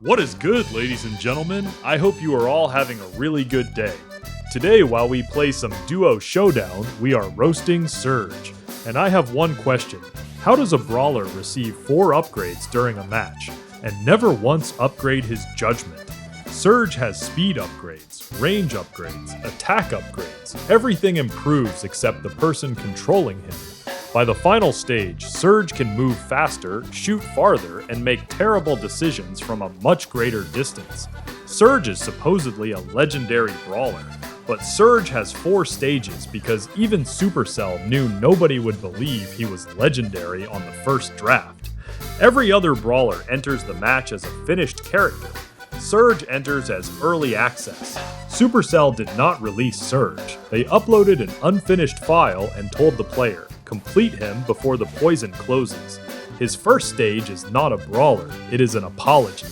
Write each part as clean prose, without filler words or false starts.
What is good, ladies and gentlemen? I hope you are all having a really good day. Today, while we play some Duo Showdown, we are roasting Surge. And I have one question. How does a Brawler receive 4 upgrades during a match, and never once upgrade his judgment? Surge has speed upgrades, range upgrades, attack upgrades. Everything improves except the person controlling him. By the final stage, Surge can move faster, shoot farther, and make terrible decisions from a much greater distance. Surge is supposedly a legendary brawler, but Surge has 4 stages because even Supercell knew nobody would believe he was legendary on the first draft. Every other brawler enters the match as a finished character. Surge enters as early access. Supercell did not release Surge. They uploaded an unfinished file and told the player, complete him before the poison closes. His first stage is not a brawler, it is an apology.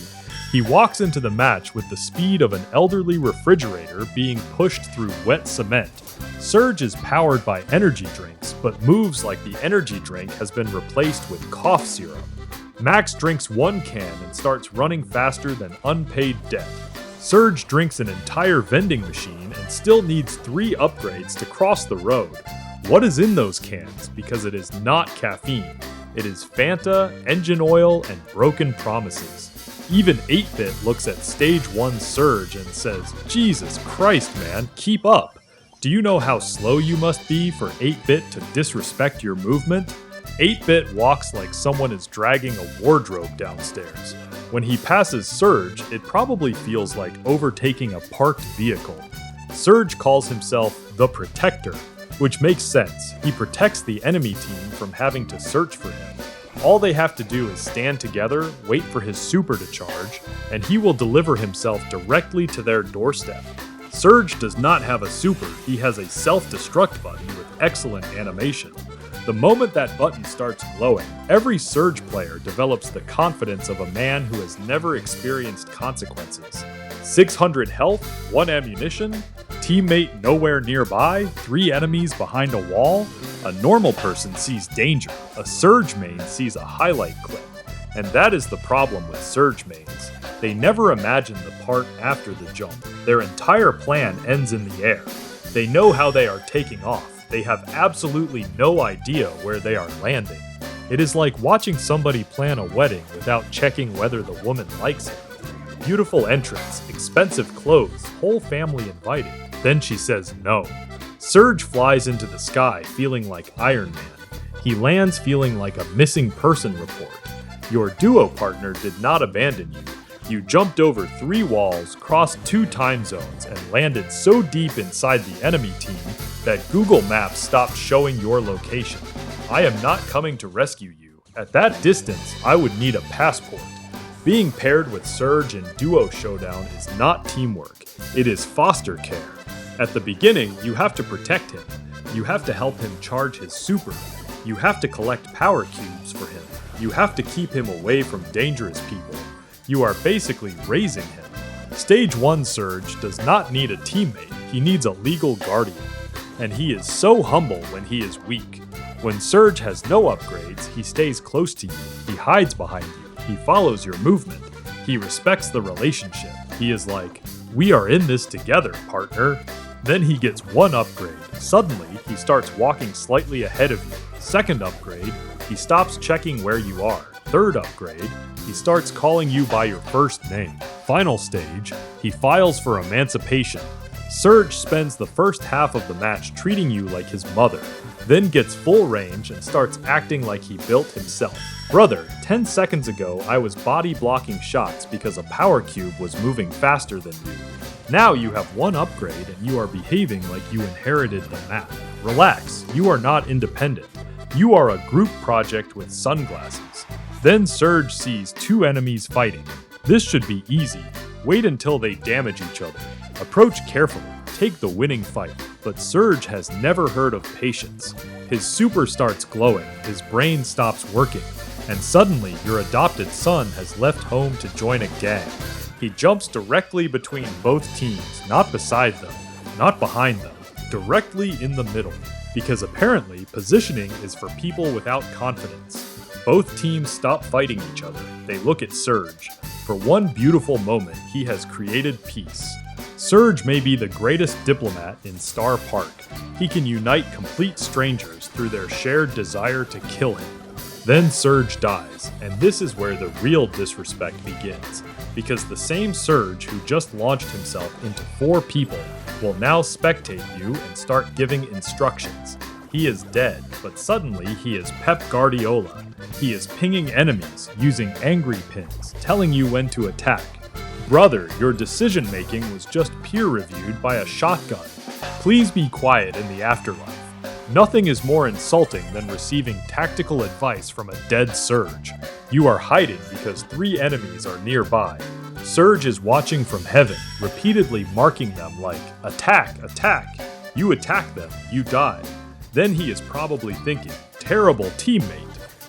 He walks into the match with the speed of an elderly refrigerator being pushed through wet cement. Surge is powered by energy drinks, but moves like the energy drink has been replaced with cough syrup. Max drinks 1 can and starts running faster than unpaid debt. Surge drinks an entire vending machine and still needs 3 upgrades to cross the road. What is in those cans? Because it is not caffeine. It is Fanta, engine oil, and broken promises. Even 8-Bit looks at Stage 1 Surge and says, Jesus Christ, man, keep up. Do you know how slow you must be for 8-Bit to disrespect your movement? 8-Bit walks like someone is dragging a wardrobe downstairs. When he passes Surge, it probably feels like overtaking a parked vehicle. Surge calls himself the Protector, which makes sense. He protects the enemy team from having to search for him. All they have to do is stand together, wait for his super to charge, and he will deliver himself directly to their doorstep. Surge does not have a super, he has a self-destruct button with excellent animation. The moment that button starts glowing, every Surge player develops the confidence of a man who has never experienced consequences. 600 health, 1 ammunition, teammate nowhere nearby, 3 enemies behind a wall. A normal person sees danger, a Surge main sees a highlight clip. And that is the problem with Surge mains. They never imagine the part after the jump. Their entire plan ends in the air. They know how they are taking off. They have absolutely no idea where they are landing. It is like watching somebody plan a wedding without checking whether the woman likes it. Beautiful entrance, expensive clothes, whole family invited. Then she says no. Surge flies into the sky feeling like Iron Man. He lands feeling like a missing person report. Your duo partner did not abandon you. You jumped over 3 walls, crossed 2 time zones, and landed so deep inside the enemy team that Google Maps stopped showing your location. I am not coming to rescue you. At that distance, I would need a passport. Being paired with Surge in Duo Showdown is not teamwork, it is foster care. At the beginning, you have to protect him. You have to help him charge his super. You have to collect power cubes for him. You have to keep him away from dangerous people. You are basically raising him. Stage 1 Surge does not need a teammate, he needs a legal guardian. And he is so humble when he is weak. When Surge has no upgrades, he stays close to you, he hides behind you. He follows your movement. He respects the relationship. He is like, we are in this together, partner. Then he gets 1 upgrade. Suddenly, he starts walking slightly ahead of you. 2nd upgrade, he stops checking where you are. 3rd upgrade, he starts calling you by your first name. Final stage, he files for emancipation. Surge spends the first half of the match treating you like his mother, then gets full range and starts acting like he built himself. Brother, 10 seconds ago I was body blocking shots because a power cube was moving faster than you. Now you have 1 upgrade and you are behaving like you inherited the map. Relax, you are not independent. You are a group project with sunglasses. Then Surge sees 2 enemies fighting. This should be easy. Wait until they damage each other. Approach carefully. Take the winning fight. But Surge has never heard of patience. His super starts glowing, his brain stops working, and suddenly your adopted son has left home to join a gang. He jumps directly between both teams, not beside them, not behind them, directly in the middle, because apparently positioning is for people without confidence. Both teams stop fighting each other. They look at Surge. For one beautiful moment, he has created peace. Surge may be the greatest diplomat in Star Park. He can unite complete strangers through their shared desire to kill him. Then Surge dies, and this is where the real disrespect begins, because the same Surge who just launched himself into 4 people will now spectate you and start giving instructions. He is dead, but suddenly he is Pep Guardiola. He is pinging enemies, using angry pins, telling you when to attack. Brother, your decision-making was just peer-reviewed by a shotgun. Please be quiet in the afterlife. Nothing is more insulting than receiving tactical advice from a dead Surge. You are hiding because 3 enemies are nearby. Surge is watching from heaven, repeatedly marking them like, attack, attack. You attack them, you die. Then he is probably thinking, terrible teammate.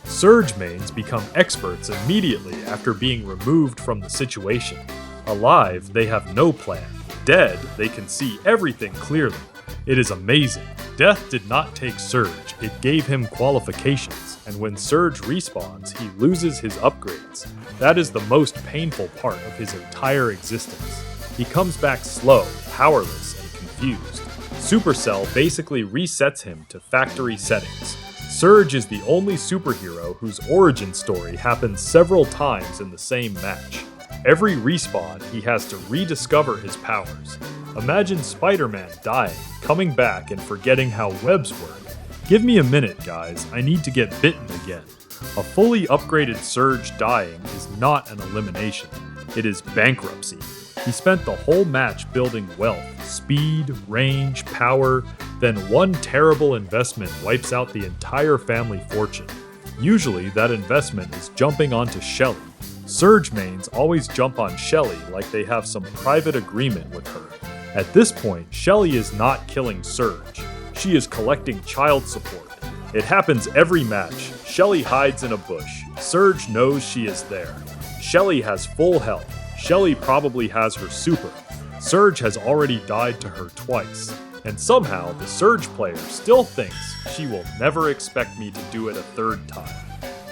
Surge mains become experts immediately after being removed from the situation. Alive, they have no plan. Dead, they can see everything clearly. It is amazing. Death did not take Surge, it gave him qualifications, and when Surge respawns, he loses his upgrades. That is the most painful part of his entire existence. He comes back slow, powerless, and confused. Supercell basically resets him to factory settings. Surge is the only superhero whose origin story happens several times in the same match. Every respawn, he has to rediscover his powers. Imagine Spider-Man dying, coming back, and forgetting how webs work. Give me a minute, guys. I need to get bitten again. A fully upgraded Surge dying is not an elimination. It is bankruptcy. He spent the whole match building wealth, speed, range, power, then one terrible investment wipes out the entire family fortune. Usually, that investment is jumping onto Shelly. Surge mains always jump on Shelly like they have some private agreement with her. At this point, Shelly is not killing Surge. She is collecting child support. It happens every match. Shelly hides in a bush. Surge knows she is there. Shelly has full health. Shelly probably has her super. Surge has already died to her twice. And somehow, the Surge player still thinks she will never expect me to do it a 3rd time.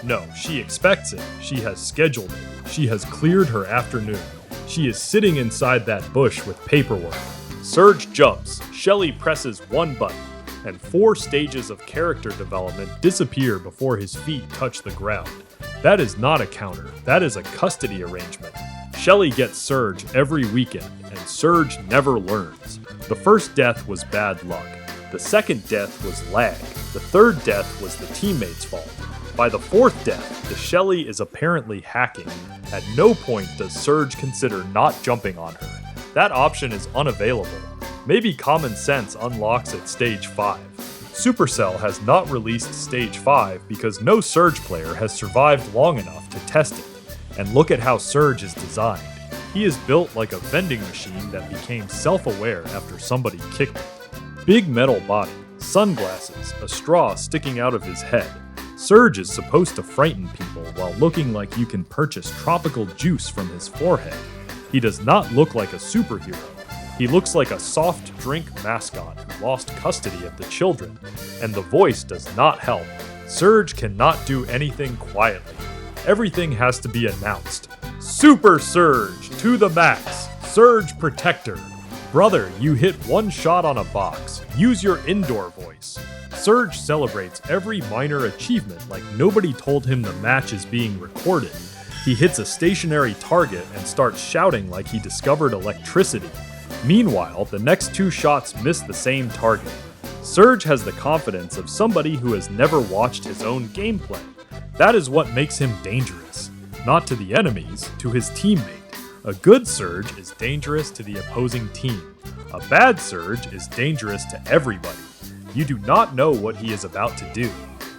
No, she expects it. She has scheduled it. She has cleared her afternoon. She is sitting inside that bush with paperwork. Surge jumps. Shelly presses one button, and 4 stages of character development disappear before his feet touch the ground. That is not a counter. That is a custody arrangement. Shelly gets Surge every weekend, and Surge never learns. The first death was bad luck. The second death was lag. The third death was the teammate's fault. By the 4th death, the Shelly is apparently hacking. At no point does Surge consider not jumping on her. That option is unavailable. Maybe common sense unlocks at stage 5. Supercell has not released stage 5 because no Surge player has survived long enough to test it. And look at how Surge is designed. He is built like a vending machine that became self-aware after somebody kicked it. Big metal body, sunglasses, a straw sticking out of his head. Surge is supposed to frighten people while looking like you can purchase tropical juice from his forehead. He does not look like a superhero. He looks like a soft drink mascot who lost custody of the children, and the voice does not help. Surge cannot do anything quietly. Everything has to be announced. Super Surge to the max. Surge Protector. Brother, you hit one shot on a box. Use your indoor voice. Surge celebrates every minor achievement like nobody told him the match is being recorded. He hits a stationary target and starts shouting like he discovered electricity. Meanwhile, the next 2 shots miss the same target. Surge has the confidence of somebody who has never watched his own gameplay. That is what makes him dangerous. Not to the enemies, to his teammate. A good Surge is dangerous to the opposing team. A bad Surge is dangerous to everybody. You do not know what he is about to do.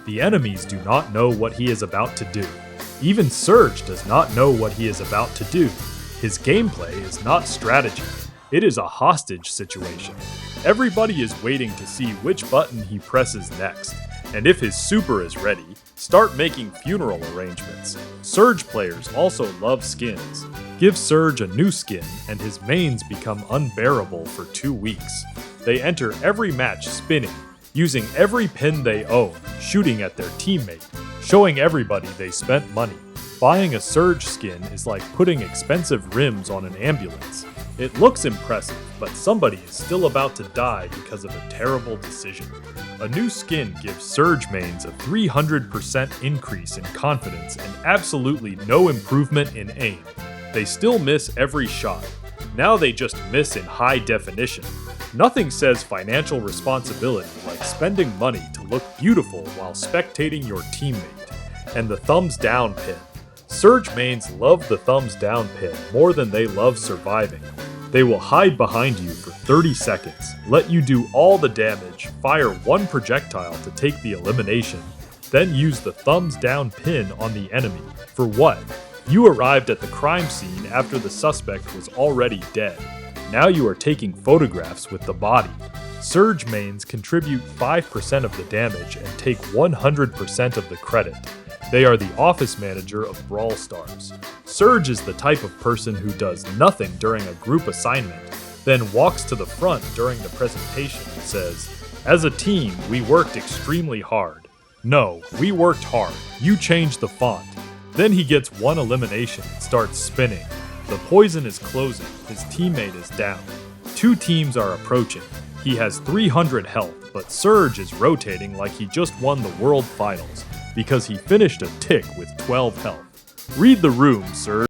The enemies do not know what he is about to do. Even Surge does not know what he is about to do. His gameplay is not strategy. It is a hostage situation. Everybody is waiting to see which button he presses next. And if his super is ready, start making funeral arrangements. Surge players also love skins. Give Surge a new skin, and his mains become unbearable for 2 weeks. They enter every match spinning, using every pin they own, shooting at their teammate. showing everybody they spent money. Buying a Surge skin is like putting expensive rims on an ambulance. It looks impressive, but somebody is still about to die because of a terrible decision. A new skin gives Surge mains a 300% increase in confidence and absolutely no improvement in aim. They still miss every shot. Now they just miss in high definition. Nothing says financial responsibility like spending money to look beautiful while spectating your teammate. And the thumbs down pin. Surge mains love the thumbs down pin more than they love surviving. They will hide behind you for 30 seconds, let you do all the damage, fire one projectile to take the elimination, then use the thumbs down pin on the enemy. For what? You arrived at the crime scene after the suspect was already dead. Now you are taking photographs with the body. Surge mains contribute 5% of the damage and take 100% of the credit. They are the office manager of Brawl Stars. Surge is the type of person who does nothing during a group assignment, then walks to the front during the presentation and says, "As a team, we worked extremely hard." No, we worked hard. You changed the font. Then he gets one elimination and starts spinning. The poison is closing. His teammate is down. Two teams are approaching. He has 300 health, but Surge is rotating like he just won the World Finals because he finished a tick with 12 health. Read the room, Surge.